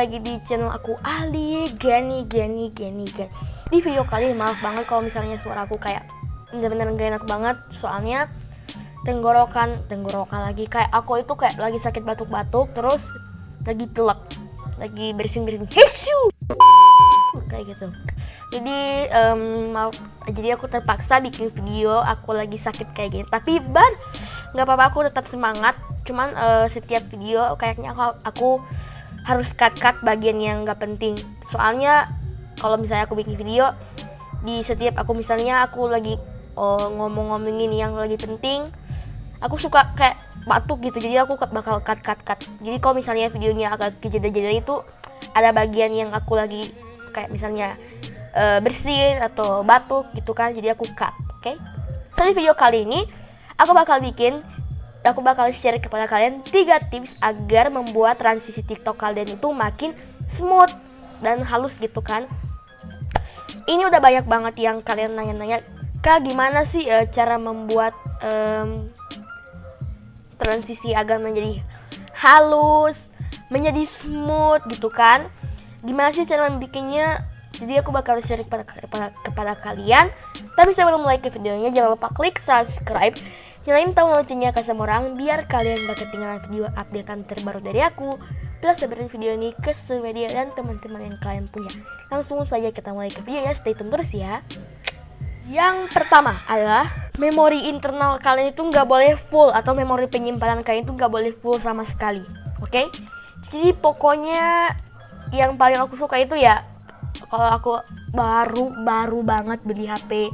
lagi di channel aku Ali Gani. Di video kali ini maaf banget kalau misalnya suara aku kayak bener-bener gak enak banget. Soalnya tenggorokan lagi, kayak aku itu kayak lagi sakit batuk-batuk, terus lagi pilek, lagi bersin-bersin kayak gitu. Jadi jadi aku terpaksa bikin video aku lagi sakit kayak gini. Tapi nggak apa-apa, aku tetap semangat. Cuman setiap video kayaknya aku harus cut bagian yang nggak penting. Soalnya kalau misalnya aku bikin video di setiap aku misalnya aku lagi ngomongin yang lagi penting, aku suka kayak batuk gitu. Jadi aku bakal cut. Jadi kalau misalnya videonya agak kejeda-jeda itu ada bagian yang aku lagi kayak misalnya bersin atau batuk gitu kan, jadi aku cut. Oke? So di video kali ini aku bakal share kepada kalian 3 tips agar membuat transisi TikTok kalian itu makin smooth dan halus gitu kan. Ini udah banyak banget yang kalian nanya-nanya, Kak gimana sih cara membuat transisi agar menjadi halus, menjadi smooth gitu kan. Gimana sih cara membikinnya? Jadi aku bakal share kepada kalian. Tapi sebelum mulai ke videonya, jangan lupa klik subscribe, nyalain tombol loncengnya ke semua orang biar kalian gak ketinggalan video updatean terbaru dari aku. Plus sebarin video ini ke sosial media dan teman-teman yang kalian punya. Langsung saja kita mulai ke videonya, stay tune terus ya. Yang pertama adalah memori internal kalian itu nggak boleh full, atau memori penyimpanan kalian itu nggak boleh full sama sekali. Oke? Jadi pokoknya yang paling aku suka itu ya, kalau aku baru banget beli HP,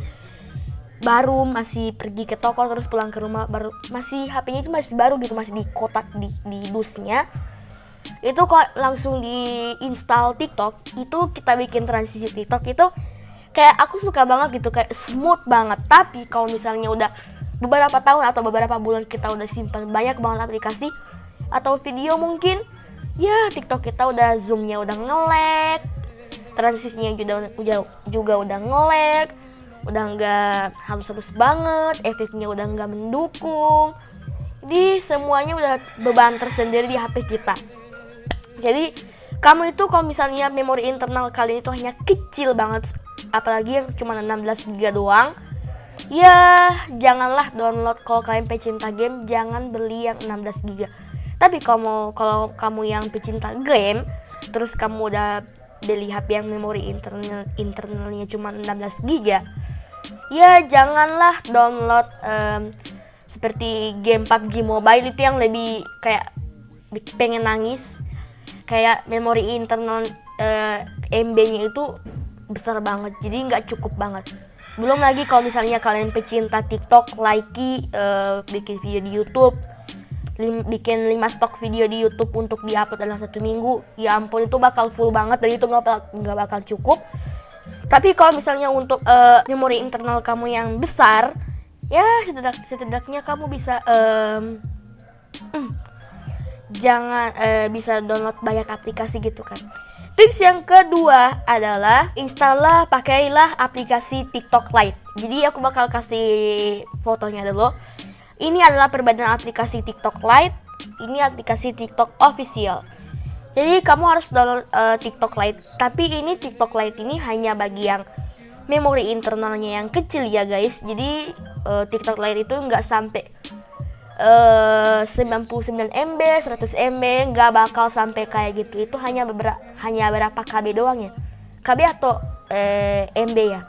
baru masih pergi ke toko terus pulang ke rumah, baru masih HP-nya itu masih baru gitu, masih di kotak di dusnya. Itu kok langsung di-install TikTok, itu kita bikin transisi TikTok itu kayak aku suka banget gitu, kayak smooth banget. Tapi kalau misalnya udah beberapa tahun atau beberapa bulan kita udah simpan banyak banget aplikasi atau video, mungkin ya TikTok kita udah zoomnya udah nge-lag, transisinya juga udah nge-lag, udah nggak halus banget, efeknya udah nggak mendukung. Jadi semuanya udah beban tersendiri di HP kita. Jadi kamu itu kalau misalnya memori internal kalian itu hanya kecil banget, apalagi yang cuma 16 GB doang, ya janganlah download. Kalau kalian pecinta game, jangan beli yang 16 GB. Tapi kalau kamu yang pecinta game, terus kamu udah beli HP yang memori internalnya cuma 16 GB, ya janganlah download seperti game PUBG Mobile itu yang lebih kayak pengen nangis. Kayak memori internal MB-nya itu besar banget, jadi nggak cukup banget. Belum lagi kalau misalnya kalian pecinta TikTok, bikin video di YouTube, bikin 5 stok video di YouTube untuk diupload dalam 1 minggu, ya ampun itu bakal full banget dan itu nggak bakal cukup. Tapi kalau misalnya untuk memori internal kamu yang besar, ya setidaknya kamu bisa bisa download banyak aplikasi gitu kan. Tips yang kedua adalah pakailah aplikasi TikTok Lite. Jadi aku bakal kasih fotonya dulu. Ini adalah perbedaan aplikasi TikTok Lite, ini aplikasi TikTok official. Jadi kamu harus download TikTok Lite. Tapi ini TikTok Lite ini hanya bagi yang memori internalnya yang kecil ya guys. Jadi TikTok Lite itu nggak sampai 99 MB, 100 MB, nggak bakal sampai kayak gitu. Itu hanya berapa KB doang ya, KB atau MB ya.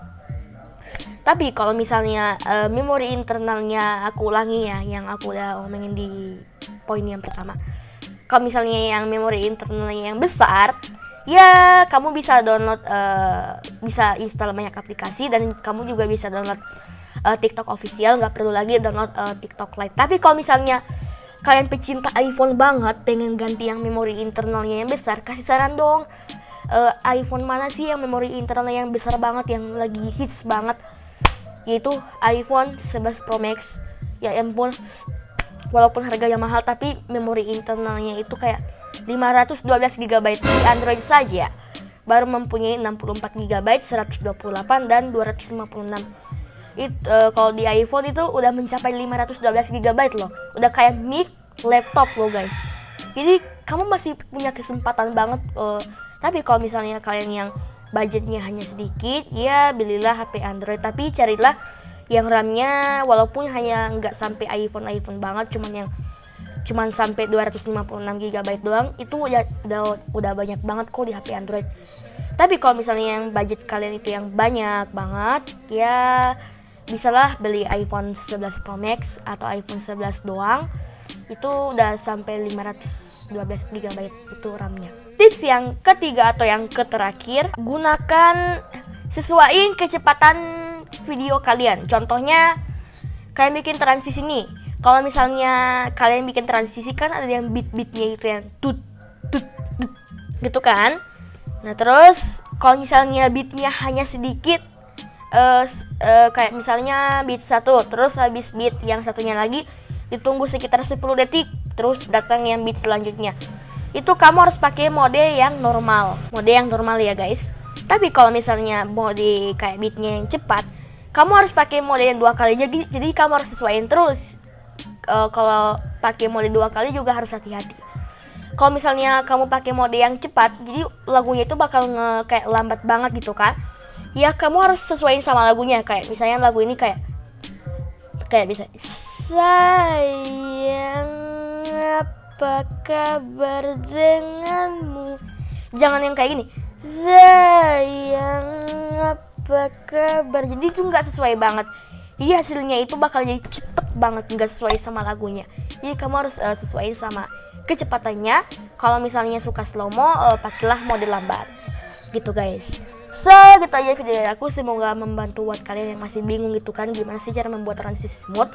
Tapi kalau misalnya memori internalnya, aku ulangi ya yang aku udah omongin di poin yang pertama. Kalau misalnya yang memori internalnya yang besar, ya kamu bisa download, bisa install banyak aplikasi, dan kamu juga bisa download TikTok official, nggak perlu lagi download TikTok Lite. Tapi kalau misalnya kalian pecinta iPhone banget, pengen ganti yang memori internalnya yang besar, kasih saran dong. iPhone mana sih yang memori internalnya yang besar banget, yang lagi hits banget? Yaitu iPhone 11 Pro Max. Ya ampun, walaupun harganya mahal, tapi memori internalnya itu kayak 512 GB. Di Android saja baru mempunyai 64 GB, 128 dan 256. Kalau di iPhone itu udah mencapai 512 GB loh. Udah kayak mic laptop loh guys. Jadi kamu masih punya kesempatan banget. Tapi kalau misalnya kalian yang budgetnya hanya sedikit, ya belilah HP Android, tapi carilah yang RAM-nya walaupun hanya nggak sampai iPhone banget, cuman sampai 256 GB doang, itu udah banyak banget kok di HP Android. Tapi kalau misalnya yang budget kalian itu yang banyak banget, ya bisalah beli iPhone 11 Pro Max atau iPhone 11 doang. Itu udah sampai 512 GB itu RAM-nya. Tips yang ketiga atau yang terakhir, gunakan sesuaiin kecepatan video kalian. Contohnya kalian bikin transisi nih. Kalau misalnya kalian bikin transisi kan ada yang beat-beatnya itu yang tut tut tut gitu kan. Nah, terus kalau misalnya beatnya hanya sedikit, kayak misalnya beat 1, terus habis beat yang satunya lagi ditunggu sekitar 10 detik, terus datang yang beat selanjutnya. Itu kamu harus pakai mode yang normal ya guys. Tapi kalau misalnya mode kayak beatnya yang cepat, kamu harus pakai mode yang 2 kali. Jadi kamu harus sesuaiin terus. Kalau pakai mode 2 kali juga harus hati-hati. Kalau misalnya kamu pakai mode yang cepat, jadi lagunya itu bakal kayak lambat banget gitu kan. Ya kamu harus sesuaiin sama lagunya. Kayak misalnya lagu ini kayak bisa, sayang apa kabar denganmu. Jangan yang kayak gini, sayang apa kabar. Jadi itu nggak sesuai banget. Jadi hasilnya itu bakal jadi cepet banget, nggak sesuai sama lagunya. Jadi kamu harus sesuaiin sama kecepatannya. Kalau misalnya suka slow mo, pakailah mode lambat gitu guys. So gitu aja video dari aku, semoga membantu buat kalian yang masih bingung gitu kan gimana sih cara membuat transisi smooth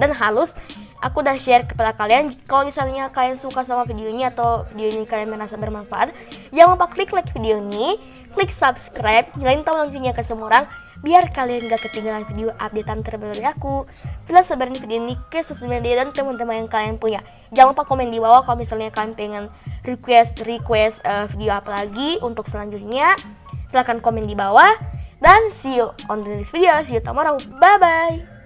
dan halus. Aku udah share kepada kalian. Kalau misalnya kalian suka sama video ini atau video ini kalian merasa bermanfaat, jangan lupa klik like video ini, klik subscribe, nyalain tombol loncengnya ke semua orang biar kalian gak ketinggalan video updatean terbaru dari aku. Bila sebarin video ini ke sosial media dan teman-teman yang kalian punya. Jangan lupa komen di bawah kalau misalnya kalian pengen request video apa lagi untuk selanjutnya. Silahkan komen di bawah. Dan see you on the next video. See you tomorrow. Bye bye.